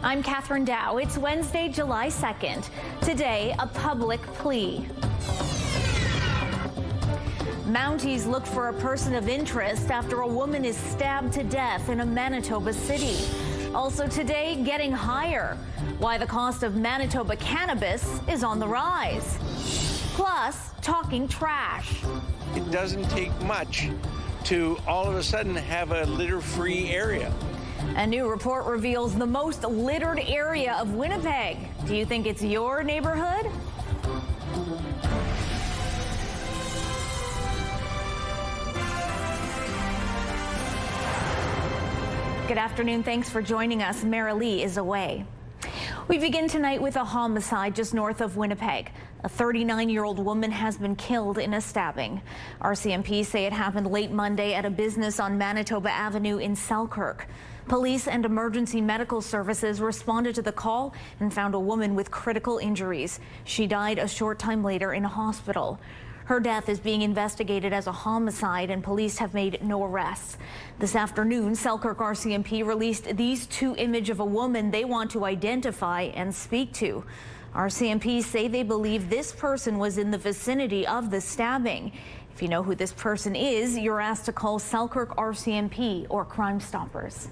I'm Catherine Dow. It's Wednesday, July 2nd. Today, a public plea. Mounties look for a person of interest after a woman is stabbed to death in a Manitoba city. Also today, getting higher. Why the cost of Manitoba cannabis is on the rise. Plus, talking trash. It doesn't take much to all of a sudden have a litter-free area. A new report reveals the most littered area of Winnipeg. Do you think it's your neighborhood? Good afternoon. Thanks for joining us. Mara Lee is away. We begin tonight with a homicide just north of Winnipeg. A 39-year-old woman has been killed in a stabbing. RCMP say it happened late Monday at a business on Manitoba Avenue in Selkirk. Police and emergency medical services responded to the call and found a woman with critical injuries. She died a short time later in a hospital. Her death is being investigated as a homicide, and police have made no arrests. This afternoon, Selkirk RCMP released these two images of a woman they want to identify and speak to. RCMP say they believe this person was in the vicinity of the stabbing. If you know who this person is, you're asked to call Selkirk RCMP or Crime Stoppers.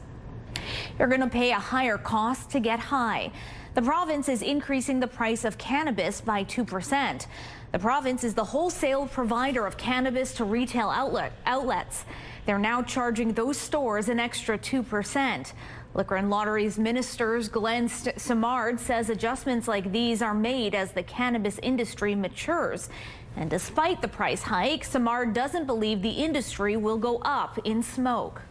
You're going to pay a higher cost to get high. The province is increasing the price of cannabis by 2%. The province is the wholesale provider of cannabis to retail outlets. They're now charging those stores an extra 2%. Liquor and Lotteries Minister Glenn Simard says adjustments like these are made as the cannabis industry matures. And despite the price hike, Simard doesn't believe the industry will go up in smoke.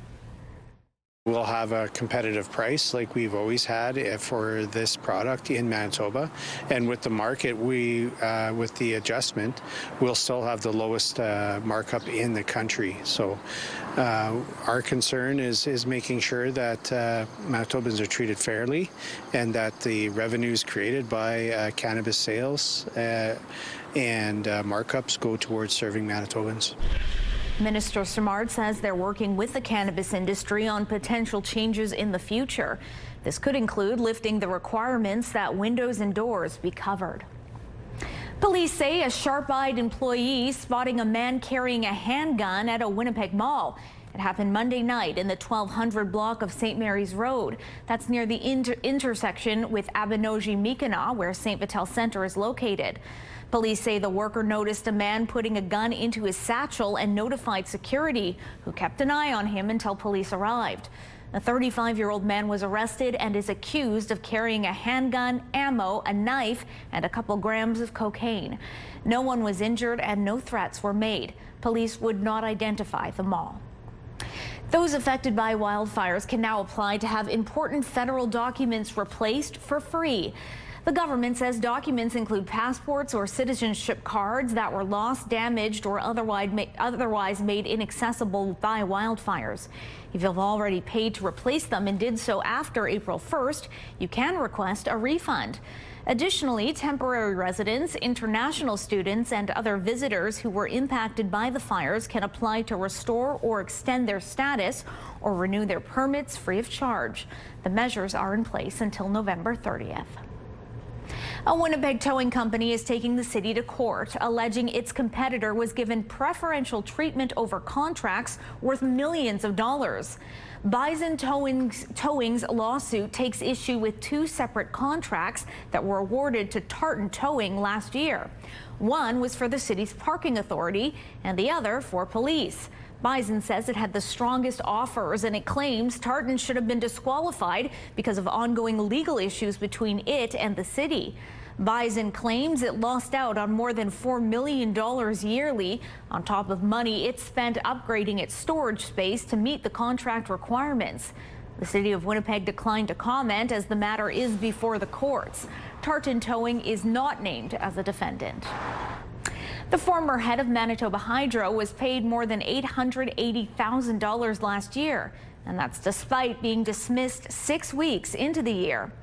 We'll have a competitive price like we've always had for this product in Manitoba. And with the market, with the adjustment, we'll still have the lowest markup in the country. So our concern is making sure that Manitobans are treated fairly and that the revenues created by cannabis sales and markups go towards serving Manitobans. Minister Simard says they're working with the cannabis industry on potential changes in the future. This could include lifting the requirements that windows and doors be covered. Police say a sharp-eyed employee spotting a man carrying a handgun at a Winnipeg mall. It happened Monday night in the 1200 block of St. Mary's Road. That's near the intersection with Abinogi-Mikana, where St. Vital Centre is located. Police say the worker noticed a man putting a gun into his satchel and notified security, who kept an eye on him until police arrived. A 35-year-old man was arrested and is accused of carrying a handgun, ammo, a knife, and a couple grams of cocaine. No one was injured and no threats were made. Police would not identify the mall. Those affected by wildfires can now apply to have important federal documents replaced for free. The government says documents include passports or citizenship cards that were lost, damaged, or otherwise made inaccessible by wildfires. If you've already paid to replace them and did so after April 1st, you can request a refund. Additionally, temporary residents, international students, and other visitors who were impacted by the fires can apply to restore or extend their status or renew their permits free of charge. The measures are in place until November 30th. A Winnipeg towing company is taking the city to court, alleging its competitor was given preferential treatment over contracts worth millions of dollars. Bison Towing's lawsuit takes issue with two separate contracts that were awarded to Tartan Towing last year. One was for the city's parking authority and the other for police. Bison says it had the strongest offers, and it claims Tartan should have been disqualified because of ongoing legal issues between it and the city. Bison claims it lost out on more than $4 million yearly, on top of money it spent upgrading its storage space to meet the contract requirements. The City of Winnipeg declined to comment as the matter is before the courts. Tartan Towing is not named as a defendant. The former head of Manitoba Hydro was paid more than $880,000 last year, and that's despite being dismissed 6 weeks into the year.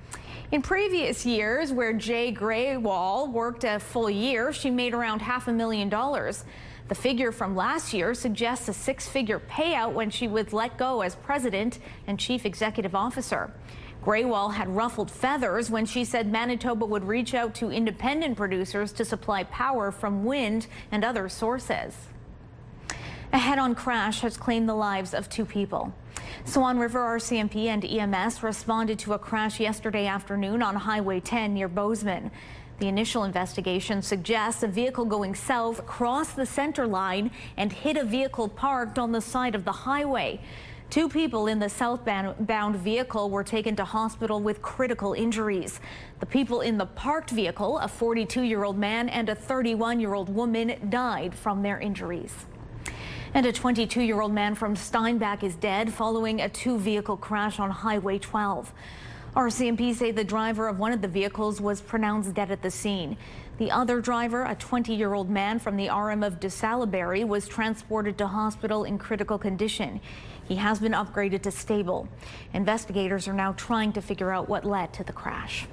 In previous years, where Jay Graywall worked a full year, she made around $500,000. The figure from last year suggests a six-figure payout when she was let go as president and chief executive officer. Graywall had ruffled feathers when she said Manitoba would reach out to independent producers to supply power from wind and other sources. A head-on crash has claimed the lives of two people. Swan River RCMP and EMS responded to a crash yesterday afternoon on Highway 10 near Bozeman. The initial investigation suggests a vehicle going south crossed the center line and hit a vehicle parked on the side of the highway. Two people in the southbound vehicle were taken to hospital with critical injuries. The people in the parked vehicle, a 42-year-old man and a 31-year-old woman, died from their injuries. And a 22-year-old man from Steinbach is dead following a two-vehicle crash on Highway 12. RCMP say the driver of one of the vehicles was pronounced dead at the scene. The other driver, a 20-year-old man from the RM of DeSalisbury, was transported to hospital in critical condition. He has been upgraded to stable. Investigators are now trying to figure out what led to the crash.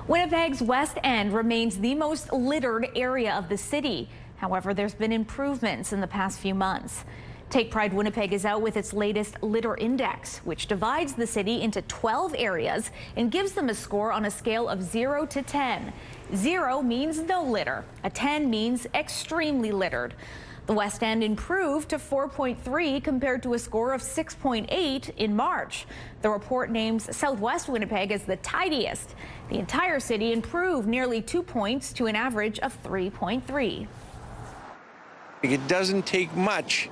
Winnipeg's West End remains the most littered area of the city. However, there's been improvements in the past few months. Take Pride Winnipeg is out with its latest litter index, which divides the city into 12 areas and gives them a score on a scale of 0 to 10. 0 means no litter. A 10 means extremely littered. The West End improved to 4.3 compared to a score of 6.8 in March. The report names Southwest Winnipeg as the tidiest. The entire city improved nearly 2 points to an average of 3.3. It doesn't take much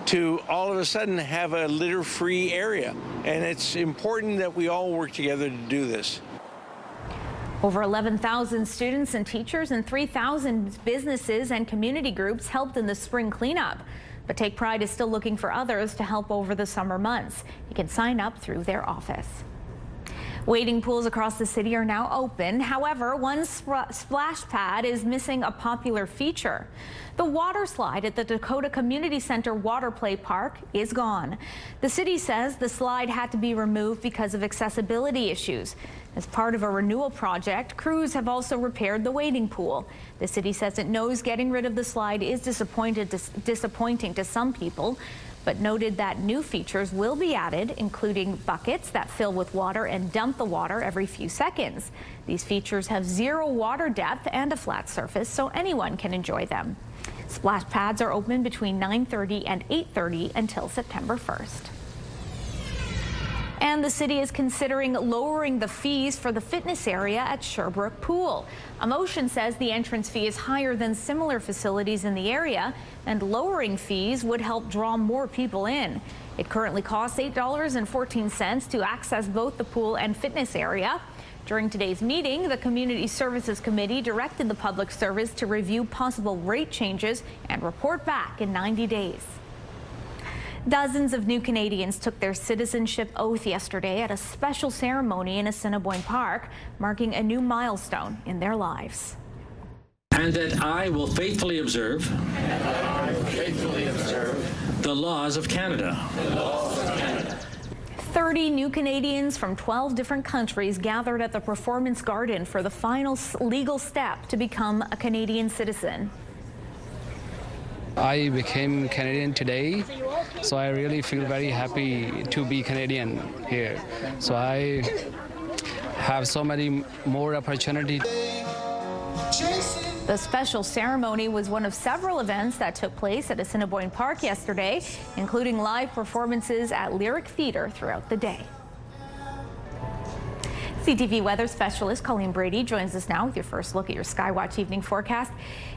to all of a sudden have a litter-free area, and it's important that we all work together to do this. Over 11,000 students and teachers and 3,000 businesses and community groups helped in the spring cleanup. But Take Pride is still looking for others to help over the summer months. You can sign up through their office. Wading pools across the city are now open. However, one splash pad is missing a popular feature. The water slide at the Dakota Community Center Water Play Park is gone. The city says the slide had to be removed because of accessibility issues. As part of a renewal project, crews have also repaired the wading pool. The city says it knows getting rid of the slide is disappointing to some people, but noted that new features will be added, including buckets that fill with water and dump the water every few seconds. These features have zero water depth and a flat surface, so anyone can enjoy them. Splash pads are open between 9:30 and 8:30 until September 1st. And the city is considering lowering the fees for the fitness area at Sherbrooke Pool. A motion says the entrance fee is higher than similar facilities in the area, and lowering fees would help draw more people in. It currently costs $8.14 to access both the pool and fitness area. During today's meeting, the Community Services Committee directed the Public Service to review possible rate changes and report back in 90 days. Dozens of new Canadians took their citizenship oath yesterday at a special ceremony in Assiniboine Park, marking a new milestone in their lives. And that I will faithfully observe the laws of Canada. 30 new Canadians from 12 different countries gathered at the Performance Garden for the final legal step to become a Canadian citizen. I became Canadian today, so I really feel very happy to be Canadian here. So I have so many more opportunities. The special ceremony was one of several events that took place at Assiniboine Park yesterday, including live performances at Lyric Theatre throughout the day. CTV weather specialist Colleen Brady joins us now with your first look at your Skywatch evening forecast.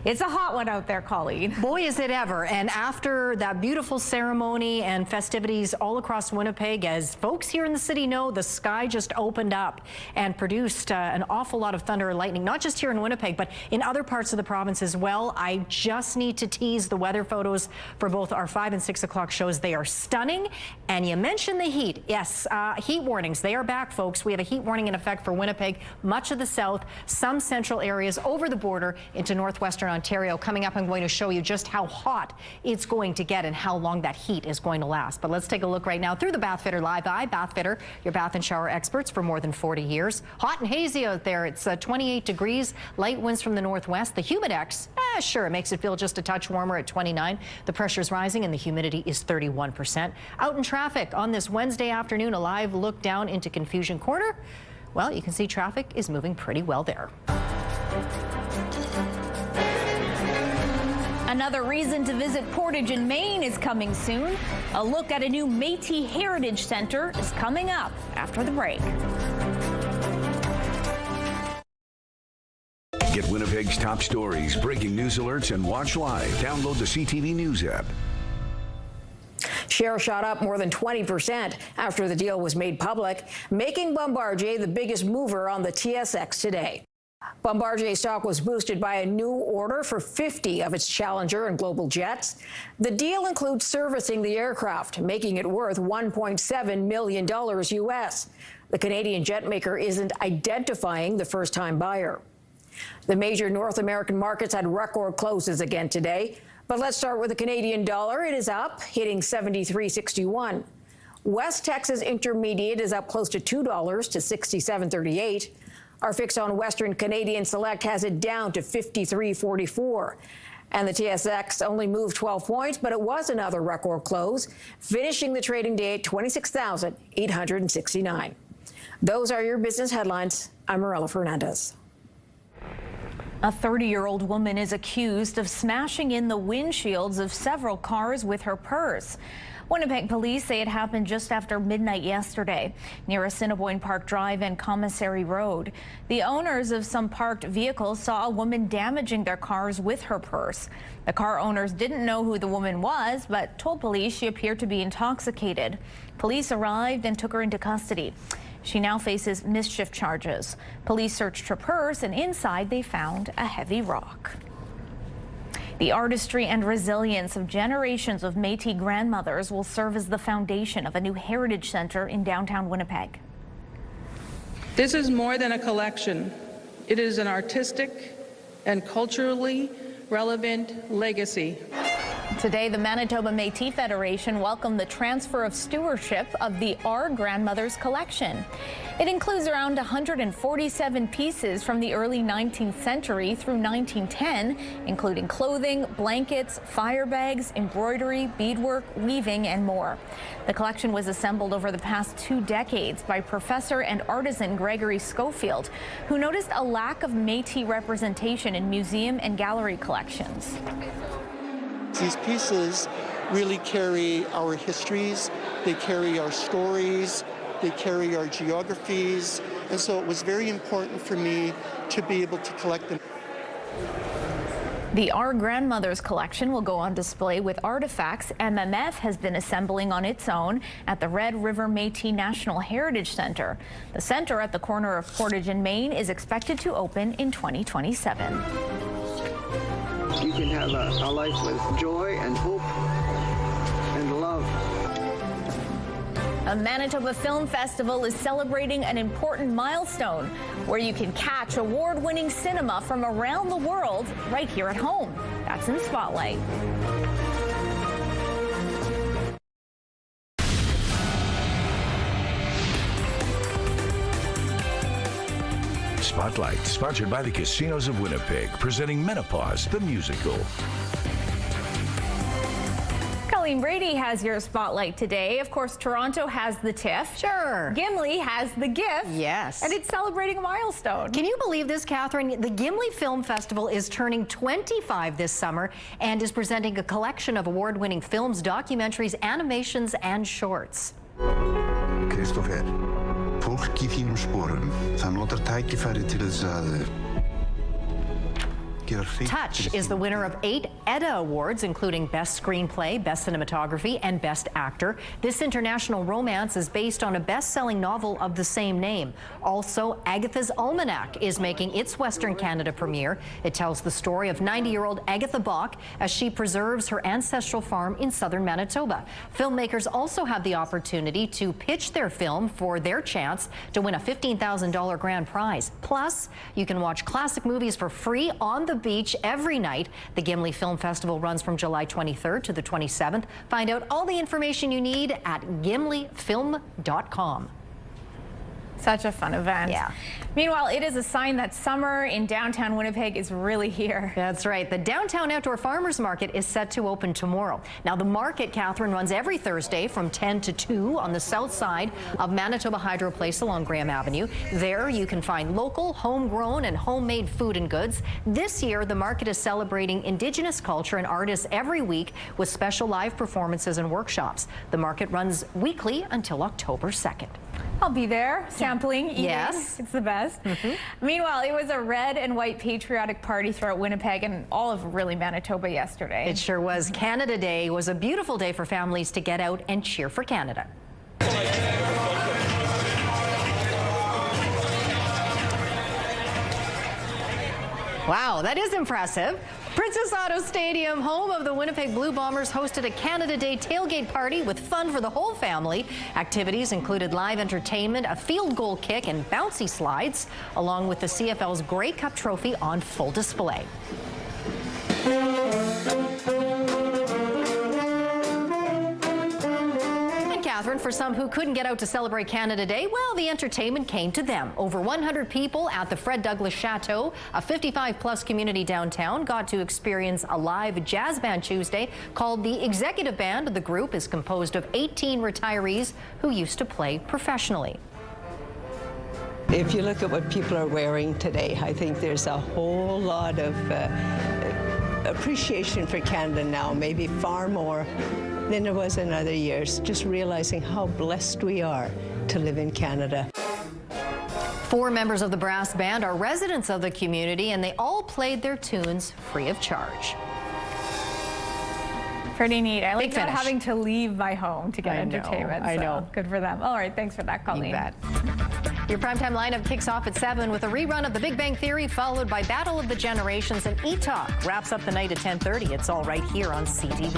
It's a hot one out there, Colleen. Boy, is it ever. And after that beautiful ceremony and festivities all across Winnipeg, as folks here in the city know, the sky just opened up and produced an awful lot of thunder and lightning, not just here in Winnipeg, but in other parts of the province as well. I just need to tease the weather photos for both our 5 and 6 o'clock shows. They are stunning. And you mentioned the heat. Yes, heat warnings. They are back, folks. We have a heat warning in effect for Winnipeg, much of the south, some central areas over the border into northwestern Ontario. Coming up, I'm going to show you just how hot it's going to get and how long that heat is going to last. But let's take a look right now through the Bathfitter Live Eye. Bathfitter, your bath and shower experts for more than 40 years. Hot and hazy out there. It's 28 degrees, light winds from the northwest. The Humidex, sure, it makes it feel just a touch warmer at 29. The pressure's rising and the humidity is 31%. Out in traffic on this Wednesday afternoon, a live look down into Confusion Corner. Well, you can see traffic is moving pretty well there. Another reason to visit Portage in Maine is coming soon. A look at a new Matei Heritage Center is coming up after the break. Get Winnipeg's top stories, breaking news alerts, and watch live. Download the CTV News app. Shares shot up more than 20% after the deal was made public, making Bombardier the biggest mover on the TSX today. Bombardier stock was boosted by a new order for 50 of its Challenger and Global jets. The deal includes servicing the aircraft, making it worth $1.7 million U.S. The Canadian jet maker isn't identifying the first-time buyer. The major North American markets had record closes again today. But let's start with the Canadian dollar. It is up, hitting 73.61. West Texas Intermediate is up close to $2 to 67.38. Our fix on Western Canadian Select has it down to 53.44. And the TSX only moved 12 points, but it was another record close, finishing the trading day at 26,869. Those are your business headlines. I'm Marella Fernandez. A 30-year-old woman is accused of smashing in the windshields of several cars with her purse. Winnipeg police say it happened just after midnight yesterday near Assiniboine Park Drive and Commissary Road. The owners of some parked vehicles saw a woman damaging their cars with her purse. The car owners didn't know who the woman was, but told police she appeared to be intoxicated. Police arrived and took her into custody. She now faces mischief charges. Police searched her purse, and inside they found a heavy rock. The artistry and resilience of generations of Métis grandmothers will serve as the foundation of a new heritage center in downtown Winnipeg. This is more than a collection. It is an artistic and culturally relevant legacy. Today, the Manitoba Métis Federation welcomed the transfer of stewardship of the Our Grandmothers collection. It includes around 147 pieces from the early 19th century through 1910, including clothing, blankets, fire bags, embroidery, beadwork, weaving, and more. The collection was assembled over the past 2 decades by professor and artisan Gregory Schofield, who noticed a lack of Métis representation in museum and gallery collections. These pieces really carry our histories, they carry our stories, they carry our geographies, and so it was very important for me to be able to collect them. The Our Grandmothers collection will go on display with artifacts MMF has been assembling on its own at the Red River Métis National Heritage Center. The center at the corner of Portage and Main is expected to open in 2027. You can have a life with joy and hope and love. A Manitoba Film Festival is celebrating an important milestone where you can catch award-winning cinema from around the world right here at home. That's in Spotlight. Spotlight, sponsored by the Casinos of Winnipeg, presenting Menopause, the musical. Colleen Brady has your Spotlight today. Of course, Toronto has the TIFF. Sure. Gimli has the GIF. Yes. And it's celebrating a milestone. Can you believe this, Catherine? The Gimli Film Festival is turning 25 this summer and is presenting a collection of award-winning films, documentaries, animations, and shorts. Kristoffer, fólk í þínum sporum, það notar tækifæri til þess að Touch is the winner of 8 Edda Awards, including Best Screenplay, Best Cinematography, and Best Actor. This international romance is based on a best-selling novel of the same name. Also, Agatha's Almanac is making its Western Canada premiere. It tells the story of 90-year-old Agatha Bach as she preserves her ancestral farm in southern Manitoba. Filmmakers also have the opportunity to pitch their film for their chance to win a $15,000 grand prize. Plus, you can watch classic movies for free on the beach every night. The Gimmick Film Festival runs from July 23rd to the 27th. Find out all the information you need at gimlifilm.com. Such a fun event. Yeah. Meanwhile, it is a sign that summer in downtown Winnipeg is really here. That's right. The Downtown Outdoor Farmers Market is set to open tomorrow. Now, the market, Catherine, runs every Thursday from 10 to 2 on the south side of Manitoba Hydro Place along Graham Avenue. There you can find local, homegrown, and homemade food and goods. This year, the market is celebrating Indigenous culture and artists every week with special live performances and workshops. The market runs weekly until October 2nd. I'll be there sampling, eating. Yes. It's the best. Meanwhile, it was a red and white patriotic party throughout Winnipeg and all of really Manitoba yesterday. It sure was. Canada Day was a beautiful day for families to get out and cheer for Canada. Wow, that is impressive. Princess Auto Stadium, home of the Winnipeg Blue Bombers, hosted a Canada Day tailgate party with fun for the whole family. Activities included live entertainment, a field goal kick, and bouncy slides, along with the CFL's Grey Cup trophy on full display. Catherine, for some who couldn't get out to celebrate Canada Day, well, the entertainment came to them. Over 100 people at the Fred Douglas Chateau, a 55-plus community downtown, got to experience a live jazz band Tuesday called the Executive Band. The group is composed of 18 retirees who used to play professionally. If you look at what people are wearing today, I think there's a whole lot of appreciation for Canada now, maybe far more than there was in other years, just realizing how blessed we are to live in Canada. 4 members of the brass band are residents of the community, and they all played their tunes free of charge. Pretty neat. I like not having to leave my home to get entertainment. I know. Good for them. All right, thanks for that, Colleen. You bet. Your primetime lineup kicks off at 7 with a rerun of The Big Bang Theory, followed by Battle of the Generations, and E-Talk wraps up the night at 10:30. It's all right here on CTV.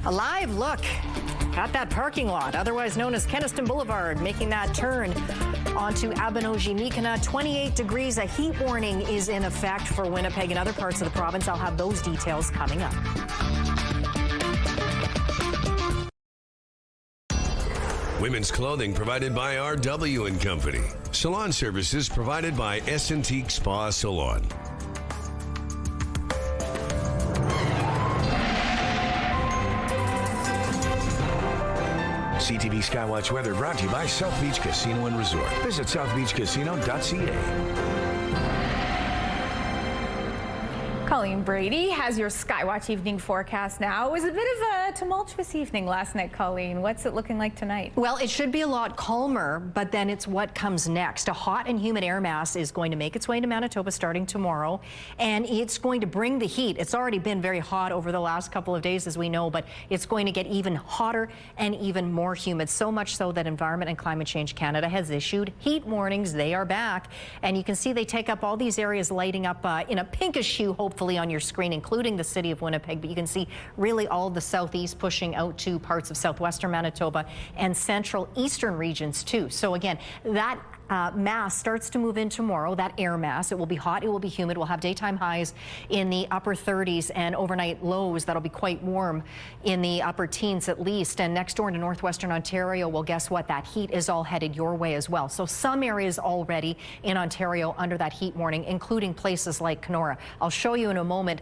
A live look at that parking lot, otherwise known as Kenniston Boulevard, making that turn onto Abenogi-Mikana. 28 degrees. A heat warning is in effect for Winnipeg and other parts of the province. I'll have those details coming up. Women's clothing provided by RW & Company. Salon services provided by S&T Spa Salon. CTV Skywatch Weather brought to you by South Beach Casino and Resort. Visit southbeachcasino.ca. Colleen Brady has your Skywatch evening forecast now. It was a bit of a tumultuous evening last night, Colleen. What's it looking like tonight? Well, it should be a lot calmer, but then it's what comes next. A hot and humid air mass is going to make its way into Manitoba starting tomorrow, and it's going to bring the heat. It's already been very hot over the last couple of days, as we know, but it's going to get even hotter and even more humid, so much so that Environment and Climate Change Canada has issued heat warnings. They are back, and you can see they take up all these areas lighting up in a pinkish hue, hopefully on your screen, including the city of Winnipeg, but you can see really all of the southeast pushing out to parts of southwestern Manitoba and central eastern regions too. So again, that mass starts to move in tomorrow, that air mass. It will be hot, it will be humid. We'll have daytime highs in the upper 30s and overnight lows that'll be quite warm in the upper teens at least. And next door into northwestern Ontario, well, guess what? That heat is all headed your way as well. So some areas already in Ontario under that heat warning, including places like Kenora. I'll show you in a moment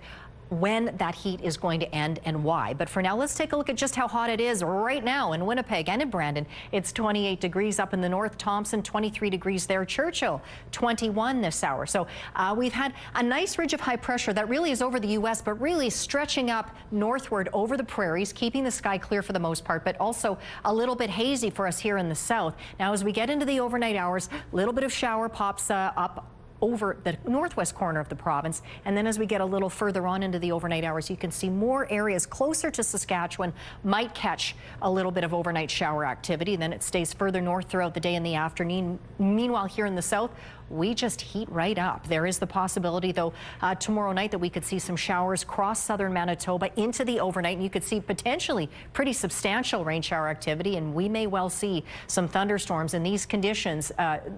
when that heat is going to end and why. But for now, let's take a look at just how hot it is right now in Winnipeg and in Brandon. It's 28 degrees up in the north. Thompson, 23 degrees there. Churchill, 21 this hour. So we've had a nice ridge of high pressure that really is over the U.S., but really stretching up northward over the prairies, keeping the sky clear for the most part, but also a little bit hazy for us here in the south. Now, as we get into the overnight hours, a little bit of shower pops up over the northwest corner of the province. And then as we get a little further on into the overnight hours, you can see more areas closer to Saskatchewan might catch a little bit of overnight shower activity. Then it stays further north throughout the day and the afternoon. Meanwhile, here in the south, we just heat right up. There is the possibility, though, tomorrow night that we could see some showers across southern Manitoba into the overnight, and you could see potentially pretty substantial rain shower activity, and we may well see some thunderstorms. In these conditions,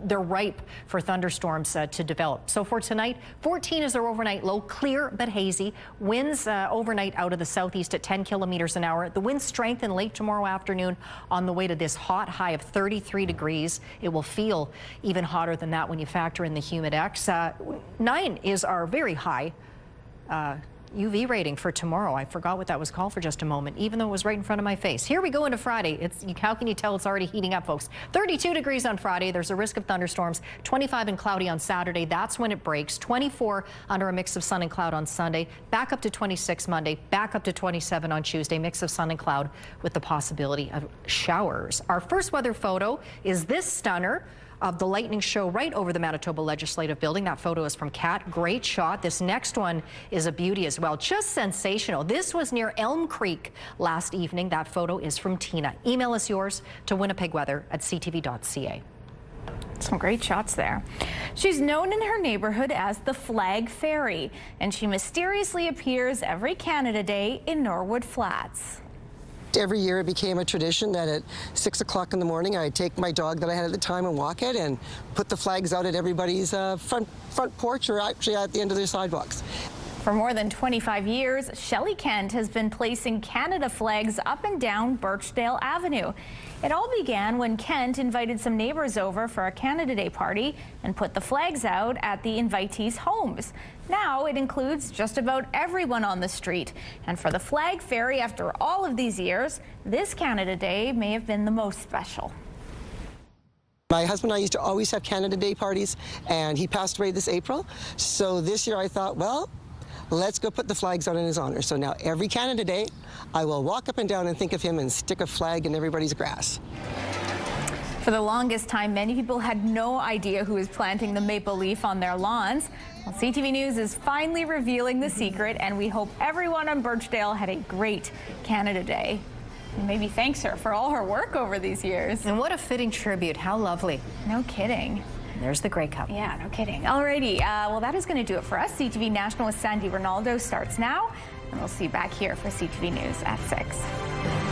they're ripe for thunderstorms to develop. So for tonight, 14 is our overnight low, clear but hazy. Winds overnight out of the southeast at 10 kilometers an hour. The winds strengthen late tomorrow afternoon on the way to this hot high of 33 degrees. It will feel even hotter than that when you factor in the humidex. 9 is our very high UV rating for tomorrow. I forgot what that was called for just a moment, even though it was right in front of my face. Here we go into Friday. How can you tell it's already heating up, folks? 32 degrees on Friday. There's a risk of thunderstorms. 25 and cloudy on Saturday. That's when it breaks. 24 under a mix of sun and cloud on Sunday. Back up to 26 Monday. Back up to 27 on Tuesday. Mix of sun and cloud with the possibility of showers. Our first weather photo is this stunner of the lightning show right over the Manitoba Legislative Building. That photo is from Kat. Great shot. This next one is a beauty as well. Just sensational. This was near Elm Creek last evening. That photo is from Tina. Email us yours to winnipegweather@ctv.ca. Some great shots there. She's known in her neighborhood as the Flag Fairy, and she mysteriously appears every Canada Day in Norwood Flats. Every year it became a tradition that at 6 o'clock in the morning I'd take my dog that I had at the time and walk it and put the flags out at everybody's front porch, or actually at the end of their sidewalks. For more than 25 years, Shelley Kent has been placing Canada flags up and down Birchdale Avenue. It all began when Kent invited some neighbors over for a Canada Day party and put the flags out at the invitees' homes. Now it includes just about everyone on the street. And for the Flag Fairy, after all of these years, this Canada Day may have been the most special. My husband and I used to always have Canada Day parties, and he passed away this April. So this year I thought, well, let's go put the flags out in his honor. So now every Canada Day, I will walk up and down and think of him and stick a flag in everybody's grass. For the longest time, many people had no idea who was planting the maple leaf on their lawns. Well, CTV News is finally revealing the secret, and we hope everyone on Birchdale had a great Canada Day. And maybe thanks her for all her work over these years. And what a fitting tribute. How lovely. No kidding. There's the Grey Cup. Yeah, no kidding. Alrighty, well, that is going to do it for us. CTV National with Sandy Ronaldo starts now, and we'll see you back here for CTV News at 6.